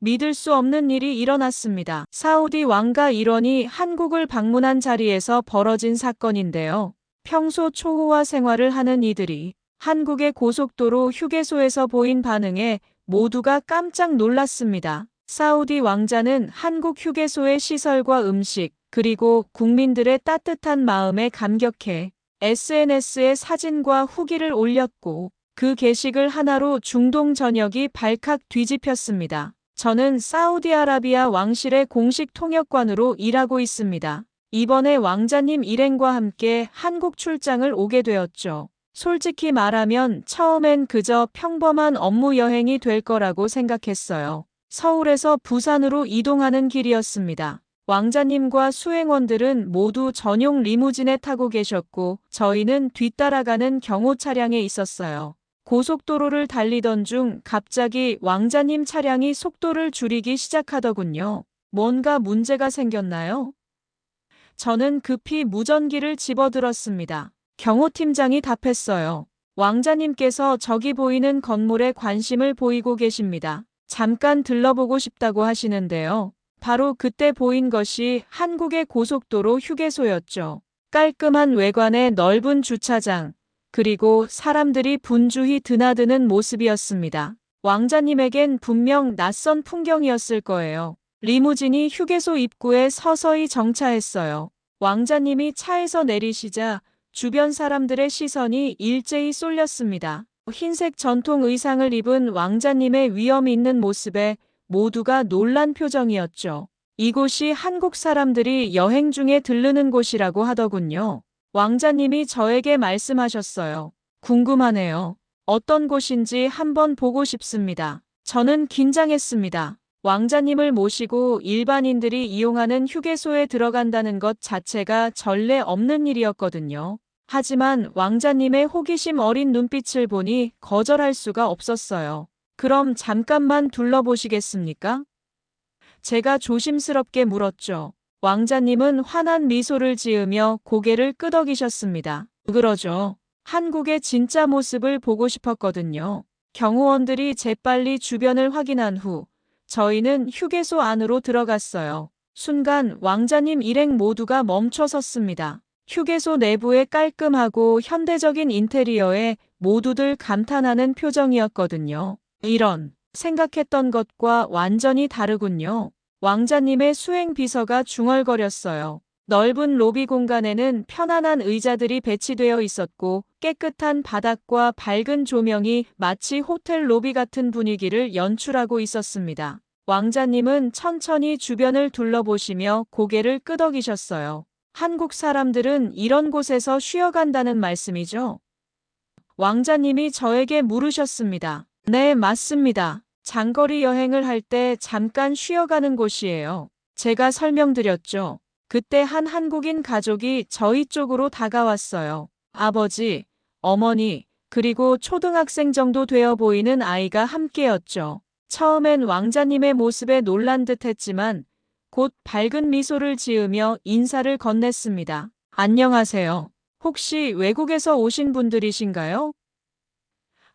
믿을 수 없는 일이 일어났습니다. 사우디 왕가 일원이 한국을 방문한 자리에서 벌어진 사건인데요. 평소 초호화 생활을 하는 이들이 한국의 고속도로 휴게소에서 보인 반응에 모두가 깜짝 놀랐습니다. 사우디 왕자는 한국 휴게소의 시설과 음식, 그리고 국민들의 따뜻한 마음에 감격해 SNS에 사진과 후기를 올렸고 그 게시글 하나로 중동 전역이 발칵 뒤집혔습니다. 저는 사우디아라비아 왕실의 공식 통역관으로 일하고 있습니다. 이번에 왕자님 일행과 함께 한국 출장을 오게 되었죠. 솔직히 말하면 처음엔 그저 평범한 업무 여행이 될 거라고 생각했어요. 서울에서 부산으로 이동하는 길이었습니다. 왕자님과 수행원들은 모두 전용 리무진에 타고 계셨고 저희는 뒤따라가는 경호 차량에 있었어요. 고속도로를 달리던 중 갑자기 왕자님 차량이 속도를 줄이기 시작하더군요. 뭔가 문제가 생겼나요? 저는 급히 무전기를 집어들었습니다. 경호팀장이 답했어요. 왕자님께서 저기 보이는 건물에 관심을 보이고 계십니다. 잠깐 들러보고 싶다고 하시는데요. 바로 그때 보인 것이 한국의 고속도로 휴게소였죠. 깔끔한 외관의 넓은 주차장, 그리고 사람들이 분주히 드나드는 모습이었습니다. 왕자님에겐 분명 낯선 풍경이었을 거예요. 리무진이 휴게소 입구에 서서히 정차했어요. 왕자님이 차에서 내리시자 주변 사람들의 시선이 일제히 쏠렸습니다. 흰색 전통 의상을 입은 왕자님의 위험 있는 모습에 모두가 놀란 표정이었죠. 이곳이 한국 사람들이 여행 중에 들르는 곳이라고 하더군요. 왕자님이 저에게 말씀하셨어요. 궁금하네요. 어떤 곳인지 한번 보고 싶습니다. 저는 긴장했습니다. 왕자님을 모시고 일반인들이 이용하는 휴게소에 들어간다는 것 자체가 전례 없는 일이었거든요. 하지만 왕자님의 호기심 어린 눈빛을 보니 거절할 수가 없었어요. 그럼 잠깐만 둘러보시겠습니까? 제가 조심스럽게 물었죠. 왕자님은 환한 미소를 지으며 고개를 끄덕이셨습니다. 그러죠. 한국의 진짜 모습을 보고 싶었거든요. 경호원들이 재빨리 주변을 확인한 후 저희는 휴게소 안으로 들어갔어요. 순간 왕자님 일행 모두가 멈춰 섰습니다. 휴게소 내부의 깔끔하고 현대적인 인테리어에 모두들 감탄하는 표정이었거든요. 이런, 생각했던 것과 완전히 다르군요. 왕자님의 수행 비서가 중얼거렸어요. 넓은 로비 공간에는 편안한 의자들이 배치되어 있었고 깨끗한 바닥과 밝은 조명이 마치 호텔 로비 같은 분위기를 연출하고 있었습니다. 왕자님은 천천히 주변을 둘러보시며 고개를 끄덕이셨어요. 한국 사람들은 이런 곳에서 쉬어간다는 말씀이죠? 왕자님이 저에게 물으셨습니다. 네, 맞습니다. 장거리 여행을 할 때 잠깐 쉬어가는 곳이에요. 제가 설명드렸죠. 그때 한 한국인 가족이 저희 쪽으로 다가왔어요. 아버지, 어머니, 그리고 초등학생 정도 되어 보이는 아이가 함께였죠. 처음엔 왕자님의 모습에 놀란 듯 했지만 곧 밝은 미소를 지으며 인사를 건넸습니다. 안녕하세요. 혹시 외국에서 오신 분들이신가요?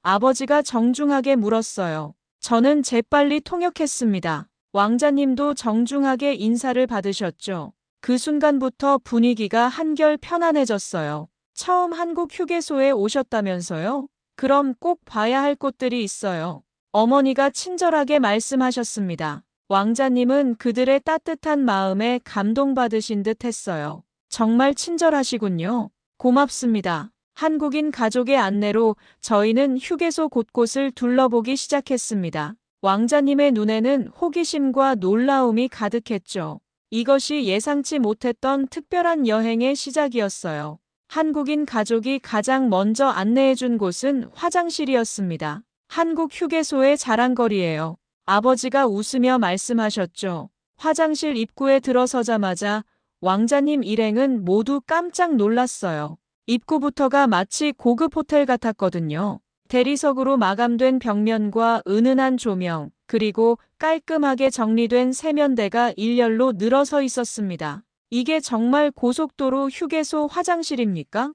아버지가 정중하게 물었어요. 저는 재빨리 통역했습니다. 왕자님도 정중하게 인사를 받으셨죠. 그 순간부터 분위기가 한결 편안해졌어요. 처음 한국 휴게소에 오셨다면서요? 그럼 꼭 봐야 할 곳들이 있어요. 어머니가 친절하게 말씀하셨습니다. 왕자님은 그들의 따뜻한 마음에 감동받으신 듯 했어요. 정말 친절하시군요. 고맙습니다. 한국인 가족의 안내로 저희는 휴게소 곳곳을 둘러보기 시작했습니다. 왕자님의 눈에는 호기심과 놀라움이 가득했죠. 이것이 예상치 못했던 특별한 여행의 시작이었어요. 한국인 가족이 가장 먼저 안내해준 곳은 화장실이었습니다. 한국 휴게소의 자랑거리예요. 아버지가 웃으며 말씀하셨죠. 화장실 입구에 들어서자마자 왕자님 일행은 모두 깜짝 놀랐어요. 입구부터가 마치 고급 호텔 같았거든요. 대리석으로 마감된 벽면과 은은한 조명, 그리고 깔끔하게 정리된 세면대가 일렬로 늘어서 있었습니다. 이게 정말 고속도로 휴게소 화장실입니까?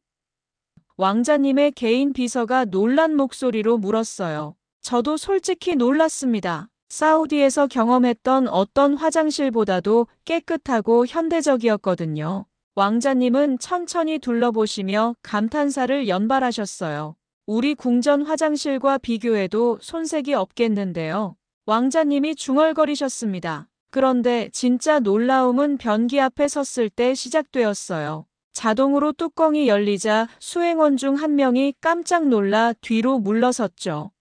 왕자님의 개인 비서가 놀란 목소리로 물었어요. 저도 솔직히 놀랐습니다. 사우디에서 경험했던 어떤 화장실보다도 깨끗하고 현대적이었거든요. 왕자님은 천천히 둘러보시며 감탄사를 연발하셨어요. 우리 궁전 화장실과 비교해도 손색이 없겠는데요. 왕자님이 중얼거리셨습니다. 그런데 진짜 놀라움은 변기 앞에 섰을 때 시작되었어요. 자동으로 뚜껑이 열리자 수행원 중 한 명이 깜짝 놀라 뒤로 물러섰죠.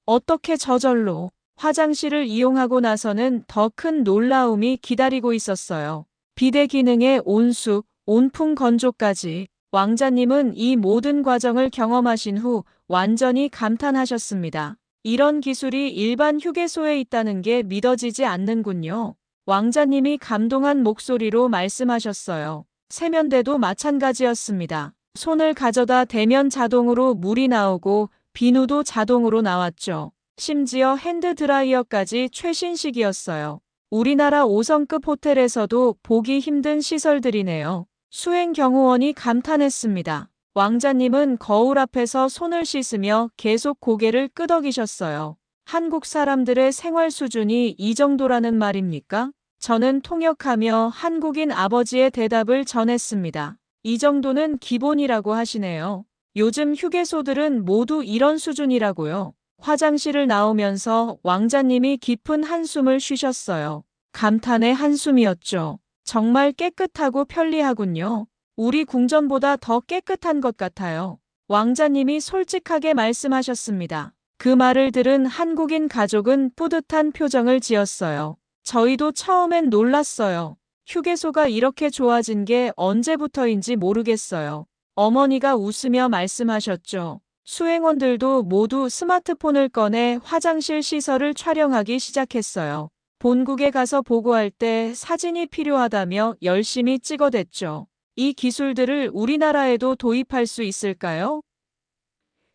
어떻게 저절로? 화장실을 이용하고 나서는 더 큰 놀라움이 기다리고 있었어요. 비대 기능의 온수, 온풍 건조까지. 왕자님은 이 모든 과정을 경험하신 후 완전히 감탄하셨습니다. 이런 기술이 일반 휴게소에 있다는 게 믿어지지 않는군요. 왕자님이 감동한 목소리로 말씀하셨어요. 세면대도 마찬가지였습니다. 손을 가져다 대면 자동으로 물이 나오고 비누도 자동으로 나왔죠. 심지어 핸드드라이어까지 최신식이었어요. 우리나라 5성급 호텔에서도 보기 힘든 시설들이네요. 수행 경호원이 감탄했습니다. 왕자님은 거울 앞에서 손을 씻으며 계속 고개를 끄덕이셨어요. 한국 사람들의 생활 수준이 이 정도라는 말입니까? 저는 통역하며 한국인 아버지의 대답을 전했습니다. 이 정도는 기본이라고 하시네요. 요즘 휴게소들은 모두 이런 수준이라고요. 화장실을 나오면서 왕자님이 깊은 한숨을 쉬셨어요. 감탄의 한숨이었죠. 정말 깨끗하고 편리하군요. 우리 궁전보다 더 깨끗한 것 같아요. 왕자님이 솔직하게 말씀하셨습니다. 그 말을 들은 한국인 가족은 뿌듯한 표정을 지었어요. 저희도 처음엔 놀랐어요. 휴게소가 이렇게 좋아진 게 언제부터인지 모르겠어요. 어머니가 웃으며 말씀하셨죠. 수행원들도 모두 스마트폰을 꺼내 화장실 시설을 촬영하기 시작했어요. 본국에 가서 보고할 때 사진이 필요하다며 열심히 찍어댔죠. 이 기술들을 우리나라에도 도입할 수 있을까요?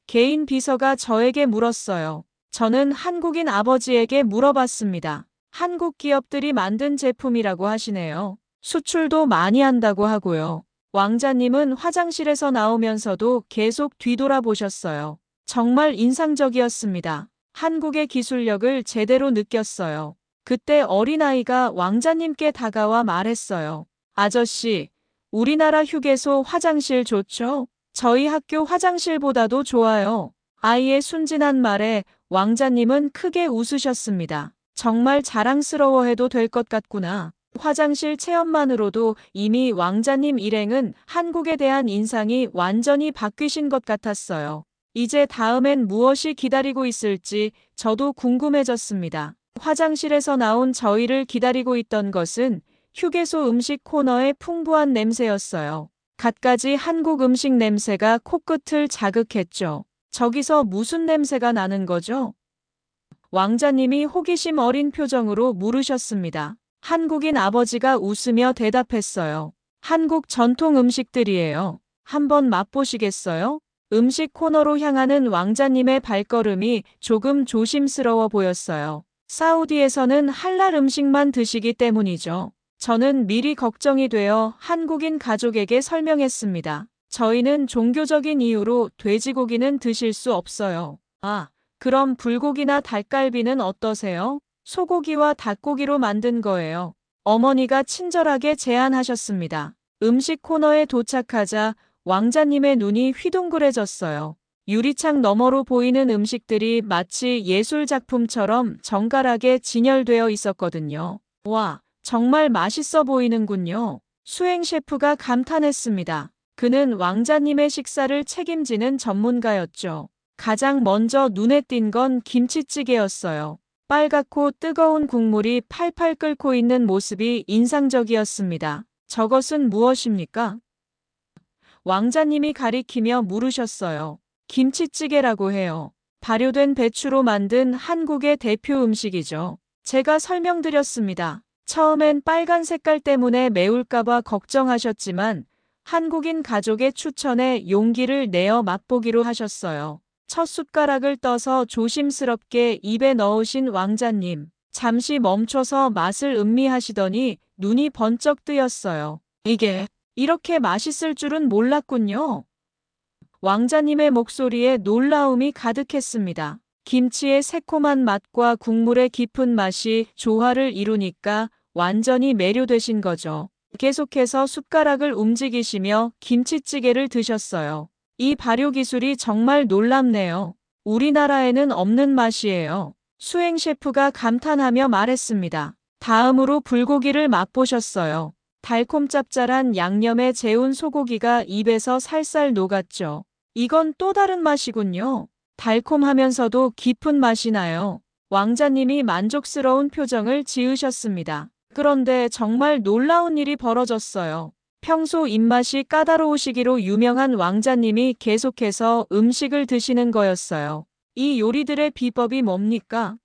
개인 비서가 저에게 물었어요. 저는 한국인 아버지에게 물어봤습니다. 한국 기업들이 만든 제품이라고 하시네요. 수출도 많이 한다고 하고요. 왕자님은 화장실에서 나오면서도 계속 뒤돌아보셨어요. 정말 인상적이었습니다. 한국의 기술력을 제대로 느꼈어요. 그때 어린아이가 왕자님께 다가와 말했어요. 아저씨, 우리나라 휴게소 화장실 좋죠? 저희 학교 화장실보다도 좋아요. 아이의 순진한 말에 왕자님은 크게 웃으셨습니다. 정말 자랑스러워해도 될 것 같구나. 화장실 체험만으로도 이미 왕자님 일행은 한국에 대한 인상이 완전히 바뀌신 것 같았어요. 이제 다음엔 무엇이 기다리고 있을지 저도 궁금해졌습니다. 화장실에서 나온 저희를 기다리고 있던 것은 휴게소 음식 코너의 풍부한 냄새였어요. 갖가지 한국 음식 냄새가 코끝을 자극했죠. 저기서 무슨 냄새가 나는 거죠? 왕자님이 호기심 어린 표정으로 물으셨습니다. 한국인 아버지가 웃으며 대답했어요. 한국 전통 음식들이에요. 한번 맛보시겠어요? 음식 코너로 향하는 왕자님의 발걸음이 조금 조심스러워 보였어요. 사우디에서는 할랄 음식만 드시기 때문이죠. 저는 미리 걱정이 되어 한국인 가족에게 설명했습니다. 저희는 종교적인 이유로 돼지고기는 드실 수 없어요. 그럼 불고기나 닭갈비는 어떠세요? 소고기와 닭고기로 만든 거예요. 어머니가 친절하게 제안하셨습니다. 음식 코너에 도착하자 왕자님의 눈이 휘둥그레졌어요. 유리창 너머로 보이는 음식들이 마치 예술 작품처럼 정갈하게 진열되어 있었거든요. 와, 정말 맛있어 보이는군요. 수행 셰프가 감탄했습니다. 그는 왕자님의 식사를 책임지는 전문가였죠. 가장 먼저 눈에 띈 건 김치찌개였어요. 빨갛고 뜨거운 국물이 팔팔 끓고 있는 모습이 인상적이었습니다. 저것은 무엇입니까? 왕자님이 가리키며 물으셨어요. 김치찌개라고 해요. 발효된 배추로 만든 한국의 대표 음식이죠. 제가 설명드렸습니다. 처음엔 빨간 색깔 때문에 매울까봐 걱정하셨지만 한국인 가족의 추천에 용기를 내어 맛보기로 하셨어요. 첫 숟가락을 떠서 조심스럽게 입에 넣으신 왕자님. 잠시 멈춰서 맛을 음미하시더니 눈이 번쩍 뜨였어요. 이게 이렇게 맛있을 줄은 몰랐군요. 왕자님의 목소리에 놀라움이 가득했습니다. 김치의 새콤한 맛과 국물의 깊은 맛이 조화를 이루니까 완전히 매료되신 거죠. 계속해서 숟가락을 움직이시며 김치찌개를 드셨어요. 이 발효 기술이 정말 놀랍네요. 우리나라에는 없는 맛이에요. 수행 셰프가 감탄하며 말했습니다. 다음으로 불고기를 맛보셨어요. 달콤 짭짤한 양념에 재운 소고기가 입에서 살살 녹았죠. 이건 또 다른 맛이군요. 달콤하면서도 깊은 맛이 나요. 왕자님이 만족스러운 표정을 지으셨습니다. 그런데 정말 놀라운 일이 벌어졌어요. 평소 입맛이 까다로우시기로 유명한 왕자님이 계속해서 음식을 드시는 거였어요. 이 요리들의 비법이 뭡니까?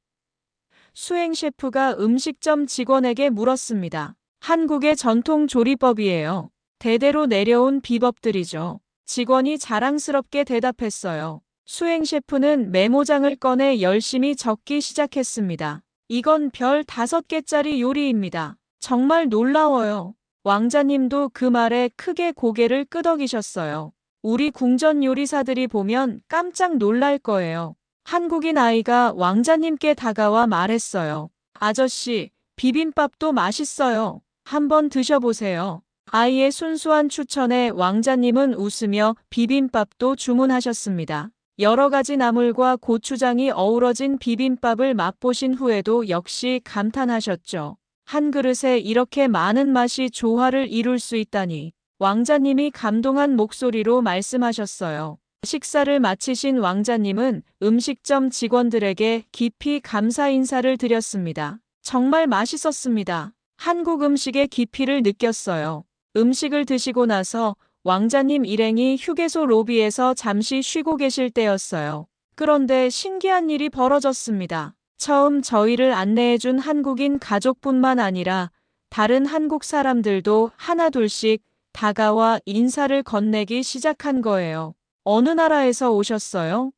수행 셰프가 음식점 직원에게 물었습니다. 한국의 전통 조리법이에요. 대대로 내려온 비법들이죠. 직원이 자랑스럽게 대답했어요. 수행 셰프는 메모장을 꺼내 열심히 적기 시작했습니다. 이건 별 5개짜리 요리입니다. 정말 놀라워요. 왕자님도 그 말에 크게 고개를 끄덕이셨어요. 우리 궁전 요리사들이 보면 깜짝 놀랄 거예요. 한국인 아이가 왕자님께 다가와 말했어요. 아저씨, 비빔밥도 맛있어요. 한번 드셔보세요. 아이의 순수한 추천에 왕자님은 웃으며 비빔밥도 주문하셨습니다. 여러 가지 나물과 고추장이 어우러진 비빔밥을 맛보신 후에도 역시 감탄하셨죠. 한 그릇에 이렇게 많은 맛이 조화를 이룰 수 있다니. 왕자님이 감동한 목소리로 말씀하셨어요. 식사를 마치신 왕자님은 음식점 직원들에게 깊이 감사 인사를 드렸습니다. 정말 맛있었습니다. 한국 음식의 깊이를 느꼈어요. 음식을 드시고 나서 왕자님 일행이 휴게소 로비에서 잠시 쉬고 계실 때였어요. 그런데 신기한 일이 벌어졌습니다. 처음 저희를 안내해준 한국인 가족뿐만 아니라 다른 한국 사람들도 하나둘씩 다가와 인사를 건네기 시작한 거예요. 어느 나라에서 오셨어요?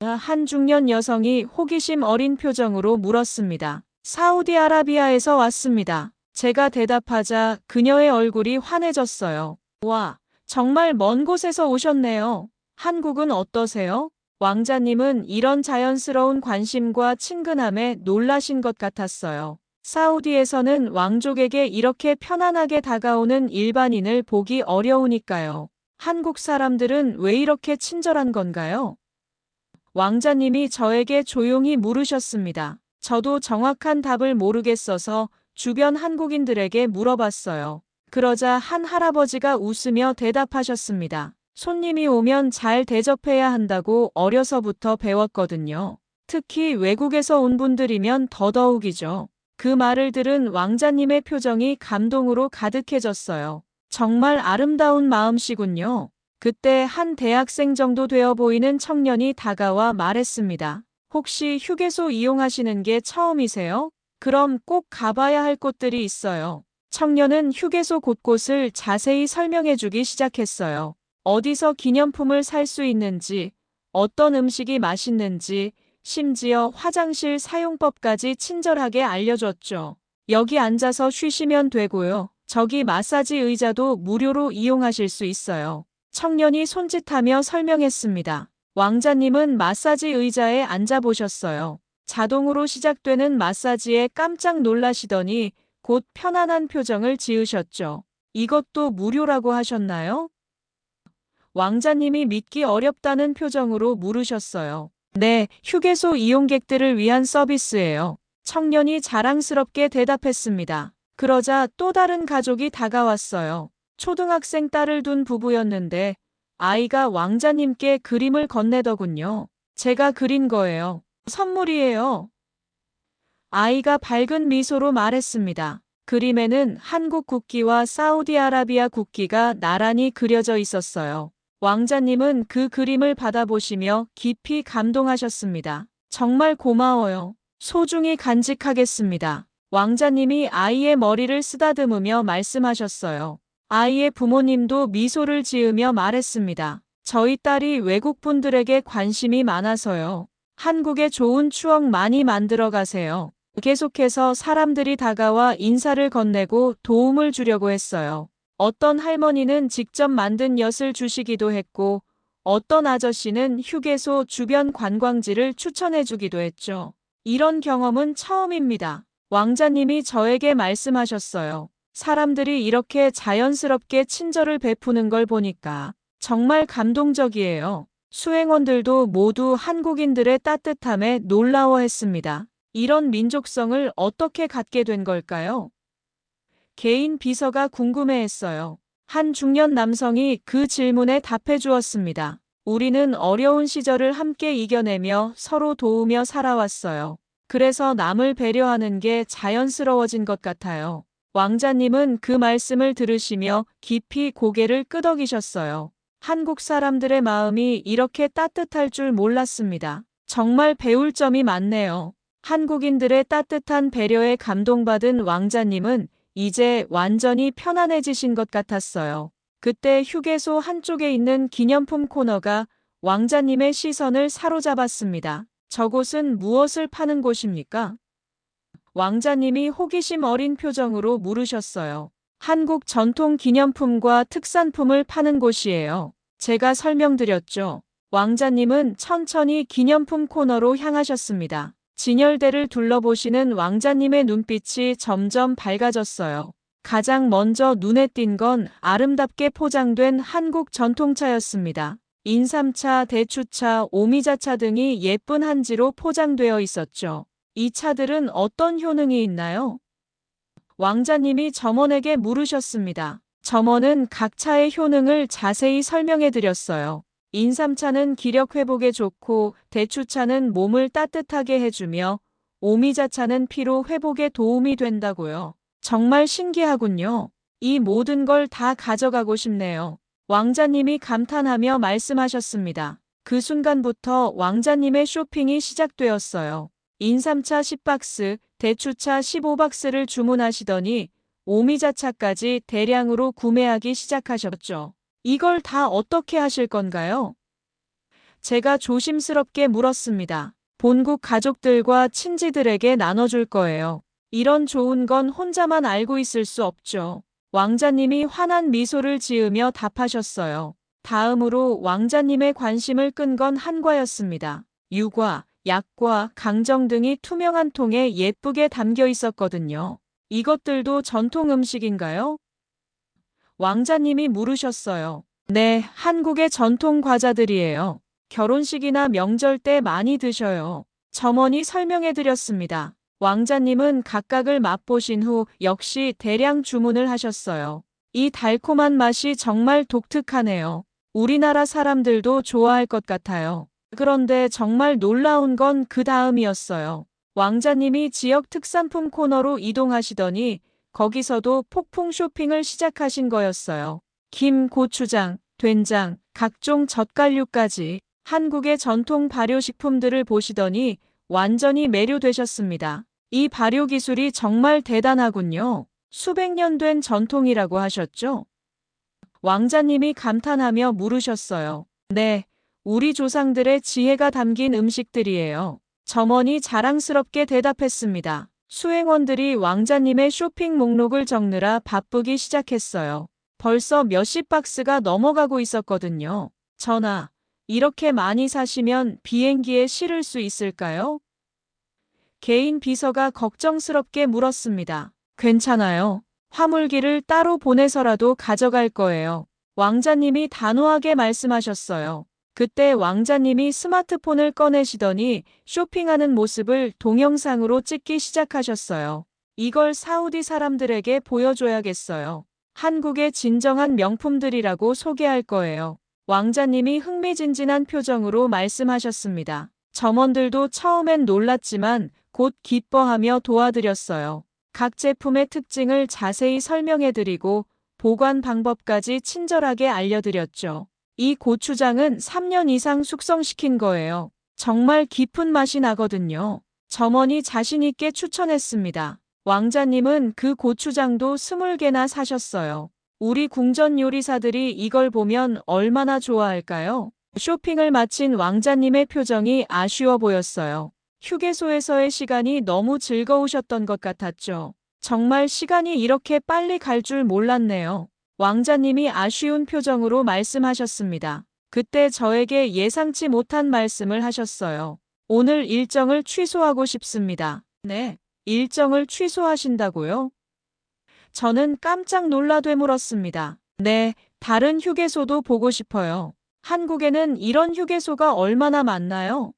한 중년 여성이 호기심 어린 표정으로 물었습니다. 사우디아라비아에서 왔습니다. 제가 대답하자 그녀의 얼굴이 환해졌어요. 와, 정말 먼 곳에서 오셨네요. 한국은 어떠세요? 왕자님은 이런 자연스러운 관심과 친근함에 놀라신 것 같았어요. 사우디에서는 왕족에게 이렇게 편안하게 다가오는 일반인을 보기 어려우니까요. 한국 사람들은 왜 이렇게 친절한 건가요? 왕자님이 저에게 조용히 물으셨습니다. 저도 정확한 답을 모르겠어서 주변 한국인들에게 물어봤어요. 그러자 한 할아버지가 웃으며 대답하셨습니다. 손님이 오면 잘 대접해야 한다고 어려서부터 배웠거든요. 특히 외국에서 온 분들이면 더더욱이죠. 그 말을 들은 왕자님의 표정이 감동으로 가득해졌어요. 정말 아름다운 마음씨군요. 그때 한 대학생 정도 되어 보이는 청년이 다가와 말했습니다. 혹시 휴게소 이용하시는 게 처음이세요? 그럼 꼭 가봐야 할 곳들이 있어요. 청년은 휴게소 곳곳을 자세히 설명해주기 시작했어요. 어디서 기념품을 살 수 있는지, 어떤 음식이 맛있는지, 심지어 화장실 사용법까지 친절하게 알려줬죠. 여기 앉아서 쉬시면 되고요. 저기 마사지 의자도 무료로 이용하실 수 있어요. 청년이 손짓하며 설명했습니다. 왕자님은 마사지 의자에 앉아보셨어요. 자동으로 시작되는 마사지에 깜짝 놀라시더니 곧 편안한 표정을 지으셨죠. 이것도 무료라고 하셨나요? 왕자님이 믿기 어렵다는 표정으로 물으셨어요. 네, 휴게소 이용객들을 위한 서비스예요. 청년이 자랑스럽게 대답했습니다. 그러자 또 다른 가족이 다가왔어요. 초등학생 딸을 둔 부부였는데 아이가 왕자님께 그림을 건네더군요. 제가 그린 거예요. 선물이에요. 아이가 밝은 미소로 말했습니다. 그림에는 한국 국기와 사우디아라비아 국기가 나란히 그려져 있었어요. 왕자님은 그 그림을 받아보시며 깊이 감동하셨습니다. 정말 고마워요. 소중히 간직하겠습니다. 왕자님이 아이의 머리를 쓰다듬으며 말씀하셨어요. 아이의 부모님도 미소를 지으며 말했습니다. 저희 딸이 외국 분들에게 관심이 많아서요. 한국에 좋은 추억 많이 만들어 가세요. 계속해서 사람들이 다가와 인사를 건네고 도움을 주려고 했어요. 어떤 할머니는 직접 만든 엿을 주시기도 했고, 어떤 아저씨는 휴게소 주변 관광지를 추천해주기도 했죠. 이런 경험은 처음입니다. 왕자님이 저에게 말씀하셨어요. 사람들이 이렇게 자연스럽게 친절을 베푸는 걸 보니까 정말 감동적이에요. 수행원들도 모두 한국인들의 따뜻함에 놀라워했습니다. 이런 민족성을 어떻게 갖게 된 걸까요? 개인 비서가 궁금해했어요. 한 중년 남성이 그 질문에 답해 주었습니다. 우리는 어려운 시절을 함께 이겨내며 서로 도우며 살아왔어요. 그래서 남을 배려하는 게 자연스러워진 것 같아요. 왕자님은 그 말씀을 들으시며 깊이 고개를 끄덕이셨어요. 한국 사람들의 마음이 이렇게 따뜻할 줄 몰랐습니다. 정말 배울 점이 많네요. 한국인들의 따뜻한 배려에 감동받은 왕자님은 이제 완전히 편안해지신 것 같았어요. 그때 휴게소 한쪽에 있는 기념품 코너가 왕자님의 시선을 사로잡았습니다. 저곳은 무엇을 파는 곳입니까? 왕자님이 호기심 어린 표정으로 물으셨어요. 한국 전통 기념품과 특산품을 파는 곳이에요. 제가 설명드렸죠. 왕자님은 천천히 기념품 코너로 향하셨습니다. 진열대를 둘러보시는 왕자님의 눈빛이 점점 밝아졌어요. 가장 먼저 눈에 띈 건 아름답게 포장된 한국 전통차였습니다. 인삼차, 대추차, 오미자차 등이 예쁜 한지로 포장되어 있었죠. 이 차들은 어떤 효능이 있나요? 왕자님이 점원에게 물으셨습니다. 점원은 각 차의 효능을 자세히 설명해 드렸어요. 인삼차는 기력 회복에 좋고 대추차는 몸을 따뜻하게 해주며 오미자차는 피로 회복에 도움이 된다고요. 정말 신기하군요. 이 모든 걸 다 가져가고 싶네요. 왕자님이 감탄하며 말씀하셨습니다. 그 순간부터 왕자님의 쇼핑이 시작되었어요. 인삼차 10박스, 대추차 15박스를 주문하시더니 오미자차까지 대량으로 구매하기 시작하셨죠. 이걸 다 어떻게 하실 건가요? 제가 조심스럽게 물었습니다. 본국 가족들과 친지들에게 나눠줄 거예요. 이런 좋은 건 혼자만 알고 있을 수 없죠. 왕자님이 환한 미소를 지으며 답하셨어요. 다음으로 왕자님의 관심을 끈 건 한과였습니다. 유과, 약과, 강정 등이 투명한 통에 예쁘게 담겨 있었거든요. 이것들도 전통 음식인가요? 왕자님이 물으셨어요. 네, 한국의 전통 과자들이에요. 결혼식이나 명절 때 많이 드셔요. 점원이 설명해 드렸습니다. 왕자님은 각각을 맛보신 후 역시 대량 주문을 하셨어요. 이 달콤한 맛이 정말 독특하네요. 우리나라 사람들도 좋아할 것 같아요. 그런데 정말 놀라운 건 그 다음이었어요. 왕자님이 지역 특산품 코너로 이동하시더니 거기서도 폭풍 쇼핑을 시작하신 거였어요. 김, 고추장, 된장, 각종 젓갈류까지 한국의 전통 발효식품들을 보시더니 완전히 매료되셨습니다. 이 발효 기술이 정말 대단하군요. 수백 년 된 전통이라고 하셨죠? 왕자님이 감탄하며 물으셨어요. 네, 우리 조상들의 지혜가 담긴 음식들이에요. 점원이 자랑스럽게 대답했습니다. 수행원들이 왕자님의 쇼핑 목록을 적느라 바쁘기 시작했어요. 벌써 몇십 박스가 넘어가고 있었거든요. 전하, 이렇게 많이 사시면 비행기에 실을 수 있을까요? 개인 비서가 걱정스럽게 물었습니다. 괜찮아요. 화물기를 따로 보내서라도 가져갈 거예요. 왕자님이 단호하게 말씀하셨어요. 그때 왕자님이 스마트폰을 꺼내시더니 쇼핑하는 모습을 동영상으로 찍기 시작하셨어요. 이걸 사우디 사람들에게 보여줘야겠어요. 한국의 진정한 명품들이라고 소개할 거예요. 왕자님이 흥미진진한 표정으로 말씀하셨습니다. 점원들도 처음엔 놀랐지만 곧 기뻐하며 도와드렸어요. 각 제품의 특징을 자세히 설명해드리고 보관 방법까지 친절하게 알려드렸죠. 이 고추장은 3년 이상 숙성시킨 거예요. 정말 깊은 맛이 나거든요. 점원이 자신있게 추천했습니다. 왕자님은 그 고추장도 20개나 사셨어요. 우리 궁전 요리사들이 이걸 보면 얼마나 좋아할까요? 쇼핑을 마친 왕자님의 표정이 아쉬워 보였어요. 휴게소에서의 시간이 너무 즐거우셨던 것 같았죠. 정말 시간이 이렇게 빨리 갈 줄 몰랐네요. 왕자님이 아쉬운 표정으로 말씀하셨습니다. 그때 저에게 예상치 못한 말씀을 하셨어요. 오늘 일정을 취소하고 싶습니다. 네, 일정을 취소하신다고요? 저는 깜짝 놀라 되물었습니다. 네, 다른 휴게소도 보고 싶어요. 한국에는 이런 휴게소가 얼마나 많나요?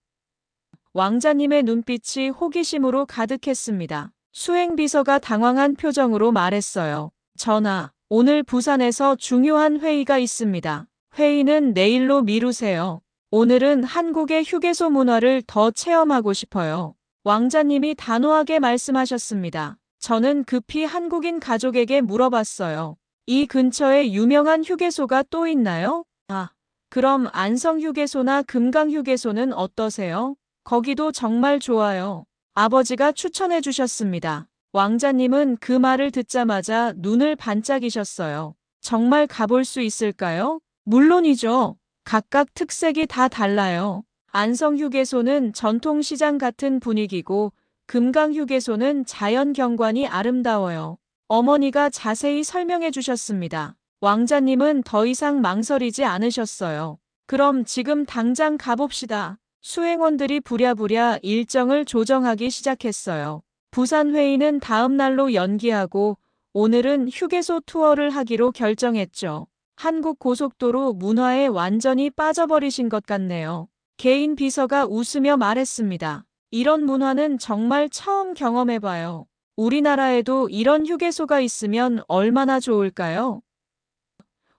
왕자님의 눈빛이 호기심으로 가득했습니다. 수행비서가 당황한 표정으로 말했어요. 전하, 오늘 부산에서 중요한 회의가 있습니다. 회의는 내일로 미루세요. 오늘은 한국의 휴게소 문화를 더 체험하고 싶어요. 왕자님이 단호하게 말씀하셨습니다. 저는 급히 한국인 가족에게 물어봤어요. 이 근처에 유명한 휴게소가 또 있나요? 아, 그럼 안성휴게소나 금강휴게소는 어떠세요? 거기도 정말 좋아요. 아버지가 추천해 주셨습니다. 왕자님은 그 말을 듣자마자 눈을 반짝이셨어요. 정말 가볼 수 있을까요? 물론이죠. 각각 특색이 다 달라요. 안성휴게소는 전통시장 같은 분위기고 금강휴게소는 자연경관이 아름다워요. 어머니가 자세히 설명해 주셨습니다. 왕자님은 더 이상 망설이지 않으셨어요. 그럼 지금 당장 가봅시다. 수행원들이 부랴부랴 일정을 조정하기 시작했어요. 부산 회의는 다음 날로 연기하고 오늘은 휴게소 투어를 하기로 결정했죠. 한국 고속도로 문화에 완전히 빠져버리신 것 같네요. 개인 비서가 웃으며 말했습니다. 이런 문화는 정말 처음 경험해봐요. 우리나라에도 이런 휴게소가 있으면 얼마나 좋을까요?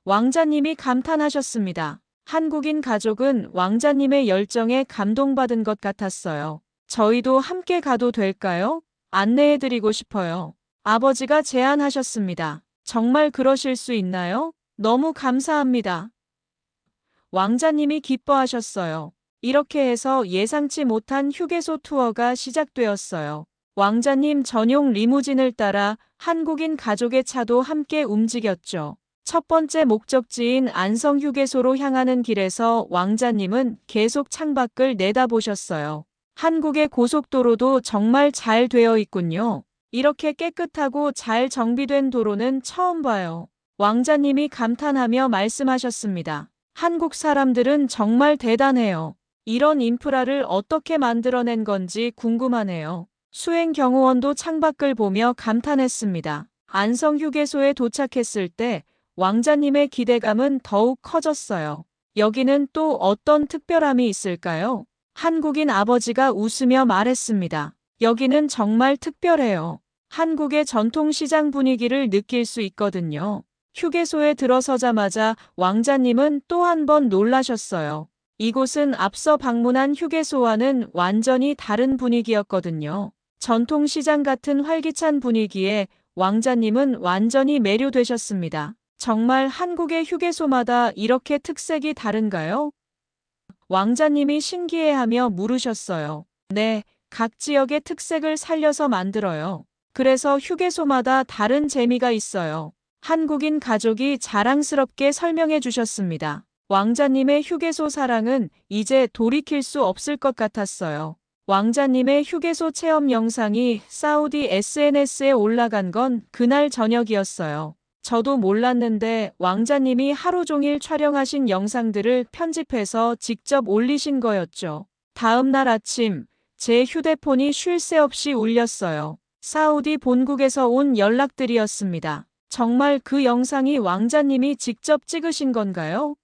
왕자님이 감탄하셨습니다. 한국인 가족은 왕자님의 열정에 감동받은 것 같았어요. 저희도 함께 가도 될까요? 안내해드리고 싶어요. 아버지가 제안하셨습니다. 정말 그러실 수 있나요? 너무 감사합니다. 왕자님이 기뻐하셨어요. 이렇게 해서 예상치 못한 휴게소 투어가 시작되었어요. 왕자님 전용 리무진을 따라 한국인 가족의 차도 함께 움직였죠. 첫 번째 목적지인 안성휴게소로 향하는 길에서 왕자님은 계속 창밖을 내다보셨어요. 한국의 고속도로도 정말 잘 되어 있군요. 이렇게 깨끗하고 잘 정비된 도로는 처음 봐요. 왕자님이 감탄하며 말씀하셨습니다. 한국 사람들은 정말 대단해요. 이런 인프라를 어떻게 만들어낸 건지 궁금하네요. 수행경호원도 창밖을 보며 감탄했습니다. 안성휴게소에 도착했을 때 왕자님의 기대감은 더욱 커졌어요. 여기는 또 어떤 특별함이 있을까요? 한국인 아버지가 웃으며 말했습니다. 여기는 정말 특별해요. 한국의 전통시장 분위기를 느낄 수 있거든요. 휴게소에 들어서자마자 왕자님은 또 한 번 놀라셨어요. 이곳은 앞서 방문한 휴게소와는 완전히 다른 분위기였거든요. 전통시장 같은 활기찬 분위기에 왕자님은 완전히 매료되셨습니다. 정말 한국의 휴게소마다 이렇게 특색이 다른가요? 왕자님이 신기해하며 물으셨어요. 네, 각 지역의 특색을 살려서 만들어요. 그래서 휴게소마다 다른 재미가 있어요. 한국인 가족이 자랑스럽게 설명해 주셨습니다. 왕자님의 휴게소 사랑은 이제 돌이킬 수 없을 것 같았어요. 왕자님의 휴게소 체험 영상이 사우디 SNS에 올라간 건 그날 저녁이었어요. 저도 몰랐는데 왕자님이 하루 종일 촬영하신 영상들을 편집해서 직접 올리신 거였죠. 다음 날 아침, 제 휴대폰이 쉴 새 없이 울렸어요. 사우디 본국에서 온 연락들이었습니다. 정말 그 영상이 왕자님이 직접 찍으신 건가요?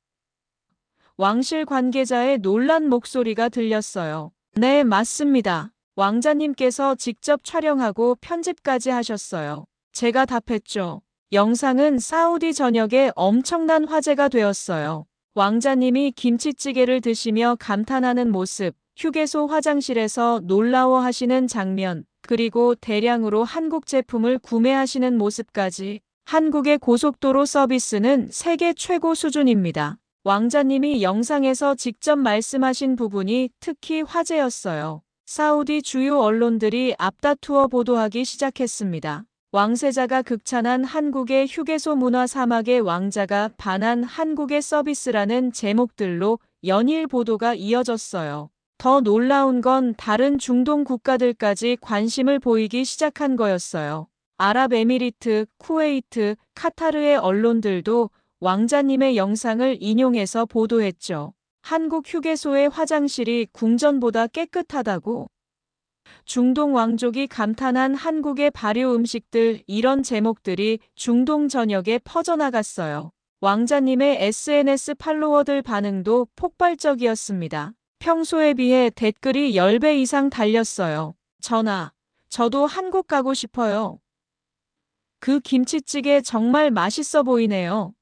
왕실 관계자의 놀란 목소리가 들렸어요. 네, 맞습니다. 왕자님께서 직접 촬영하고 편집까지 하셨어요. 제가 답했죠. 영상은 사우디 전역에 엄청난 화제가 되었어요. 왕자님이 김치찌개를 드시며 감탄하는 모습, 휴게소 화장실에서 놀라워하시는 장면, 그리고 대량으로 한국 제품을 구매하시는 모습까지 한국의 고속도로 서비스는 세계 최고 수준입니다. 왕자님이 영상에서 직접 말씀하신 부분이 특히 화제였어요. 사우디 주요 언론들이 앞다투어 보도하기 시작했습니다. 왕세자가 극찬한 한국의 휴게소 문화 사막의 왕자가 반한 한국의 서비스라는 제목들로 연일 보도가 이어졌어요. 더 놀라운 건 다른 중동 국가들까지 관심을 보이기 시작한 거였어요. 아랍에미리트, 쿠웨이트, 카타르의 언론들도 왕자님의 영상을 인용해서 보도했죠. 한국 휴게소의 화장실이 궁전보다 깨끗하다고. 중동 왕족이 감탄한 한국의 발효 음식들, 이런 제목들이 중동 전역에 퍼져나갔어요. 왕자님의 SNS 팔로워들 반응도 폭발적이었습니다. 평소에 비해 댓글이 10배 이상 달렸어요. 전하, 저도 한국 가고 싶어요. 그 김치찌개 정말 맛있어 보이네요.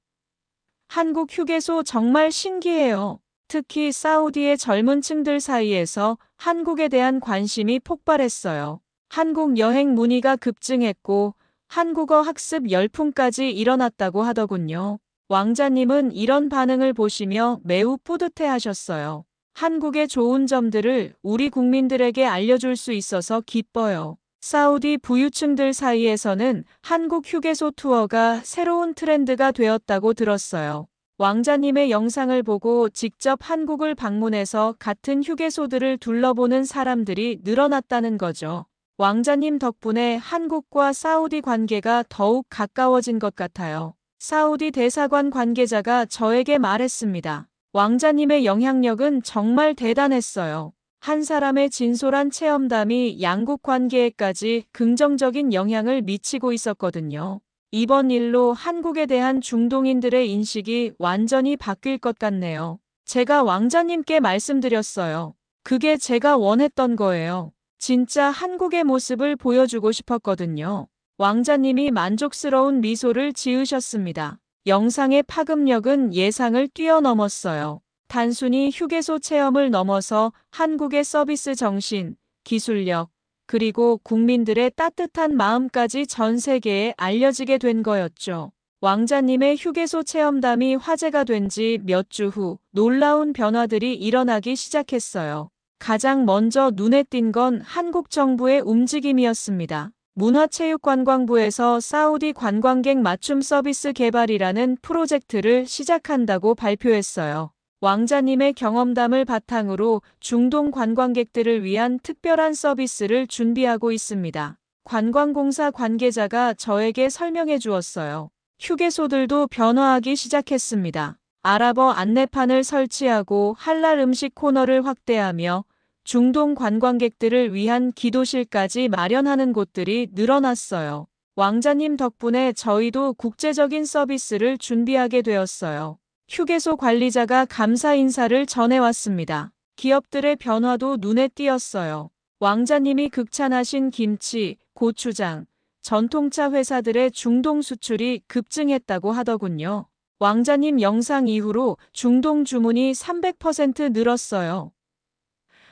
한국 휴게소 정말 신기해요. 특히 사우디의 젊은 층들 사이에서 한국에 대한 관심이 폭발했어요. 한국 여행 문의가 급증했고 한국어 학습 열풍까지 일어났다고 하더군요. 왕자님은 이런 반응을 보시며 매우 뿌듯해 하셨어요. 한국의 좋은 점들을 우리 국민들에게 알려줄 수 있어서 기뻐요. 사우디 부유층들 사이에서는 한국 휴게소 투어가 새로운 트렌드가 되었다고 들었어요. 왕자님의 영상을 보고 직접 한국을 방문해서 같은 휴게소들을 둘러보는 사람들이 늘어났다는 거죠. 왕자님 덕분에 한국과 사우디 관계가 더욱 가까워진 것 같아요. 사우디 대사관 관계자가 저에게 말했습니다. 왕자님의 영향력은 정말 대단했어요. 한 사람의 진솔한 체험담이 양국 관계에까지 긍정적인 영향을 미치고 있었거든요. 이번 일로 한국에 대한 중동인들의 인식이 완전히 바뀔 것 같네요. 제가 왕자님께 말씀드렸어요. 그게 제가 원했던 거예요. 진짜 한국의 모습을 보여주고 싶었거든요. 왕자님이 만족스러운 미소를 지으셨습니다. 영상의 파급력은 예상을 뛰어넘었어요. 단순히 휴게소 체험을 넘어서 한국의 서비스 정신, 기술력, 그리고 국민들의 따뜻한 마음까지 전 세계에 알려지게 된 거였죠. 왕자님의 휴게소 체험담이 화제가 된 지 몇 주 후 놀라운 변화들이 일어나기 시작했어요. 가장 먼저 눈에 띈 건 한국 정부의 움직임이었습니다. 문화체육관광부에서 사우디 관광객 맞춤 서비스 개발이라는 프로젝트를 시작한다고 발표했어요. 왕자님의 경험담을 바탕으로 중동 관광객들을 위한 특별한 서비스를 준비하고 있습니다. 관광공사 관계자가 저에게 설명해 주었어요. 휴게소들도 변화하기 시작했습니다. 아랍어 안내판을 설치하고 할랄 음식 코너를 확대하며 중동 관광객들을 위한 기도실까지 마련하는 곳들이 늘어났어요. 왕자님 덕분에 저희도 국제적인 서비스를 준비하게 되었어요. 휴게소 관리자가 감사 인사를 전해왔습니다. 기업들의 변화도 눈에 띄었어요. 왕자님이 극찬하신 김치, 고추장, 전통차 회사들의 중동 수출이 급증했다고 하더군요. 왕자님 영상 이후로 중동 주문이 300% 늘었어요.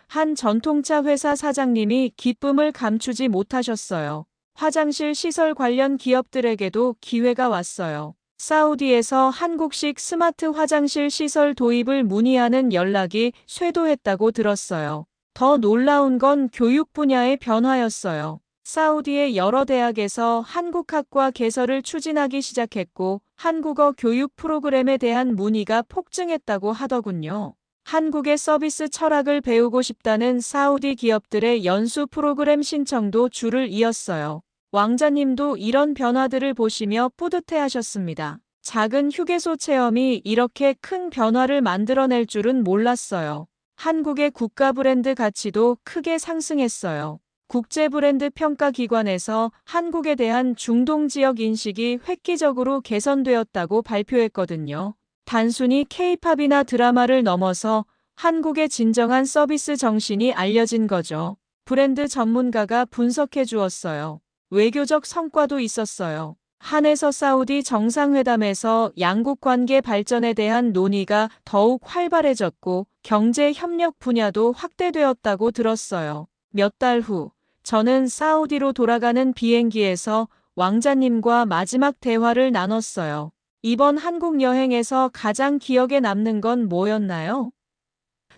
한 전통차 회사 사장님이 기쁨을 감추지 못하셨어요. 화장실 시설 관련 기업들에게도 기회가 왔어요. 사우디에서 한국식 스마트 화장실 시설 도입을 문의하는 연락이 쇄도했다고 들었어요. 더 놀라운 건 교육 분야의 변화였어요. 사우디의 여러 대학에서 한국학과 개설을 추진하기 시작했고 한국어 교육 프로그램에 대한 문의가 폭증했다고 하더군요. 한국의 서비스 철학을 배우고 싶다는 사우디 기업들의 연수 프로그램 신청도 줄을 이었어요. 왕자님도 이런 변화들을 보시며 뿌듯해하셨습니다. 작은 휴게소 체험이 이렇게 큰 변화를 만들어낼 줄은 몰랐어요. 한국의 국가 브랜드 가치도 크게 상승했어요. 국제 브랜드 평가 기관에서 한국에 대한 중동 지역 인식이 획기적으로 개선되었다고 발표했거든요. 단순히 K-팝이나 드라마를 넘어서 한국의 진정한 서비스 정신이 알려진 거죠. 브랜드 전문가가 분석해 주었어요. 외교적 성과도 있었어요. 한에서 사우디 정상회담에서 양국 관계 발전에 대한 논의가 더욱 활발해졌고 경제 협력 분야도 확대되었다고 들었어요. 몇 달 후, 저는 사우디로 돌아가는 비행기에서 왕자님과 마지막 대화를 나눴어요. 이번 한국 여행에서 가장 기억에 남는 건 뭐였나요?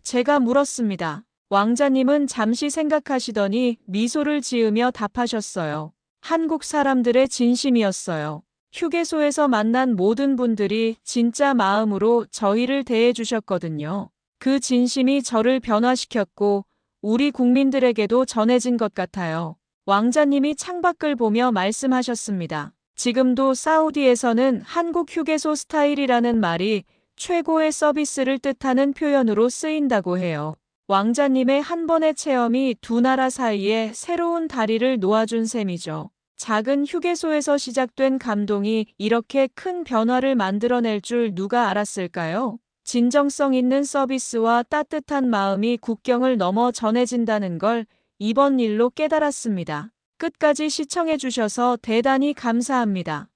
제가 물었습니다. 왕자님은 잠시 생각하시더니 미소를 지으며 답하셨어요. 한국 사람들의 진심이었어요. 휴게소에서 만난 모든 분들이 진짜 마음으로 저희를 대해주셨거든요. 그 진심이 저를 변화시켰고 우리 국민들에게도 전해진 것 같아요. 왕자님이 창밖을 보며 말씀하셨습니다. 지금도 사우디에서는 한국 휴게소 스타일이라는 말이 최고의 서비스를 뜻하는 표현으로 쓰인다고 해요. 왕자님의 한 번의 체험이 두 나라 사이에 새로운 다리를 놓아준 셈이죠. 작은 휴게소에서 시작된 감동이 이렇게 큰 변화를 만들어낼 줄 누가 알았을까요? 진정성 있는 서비스와 따뜻한 마음이 국경을 넘어 전해진다는 걸 이번 일로 깨달았습니다. 끝까지 시청해주셔서 대단히 감사합니다.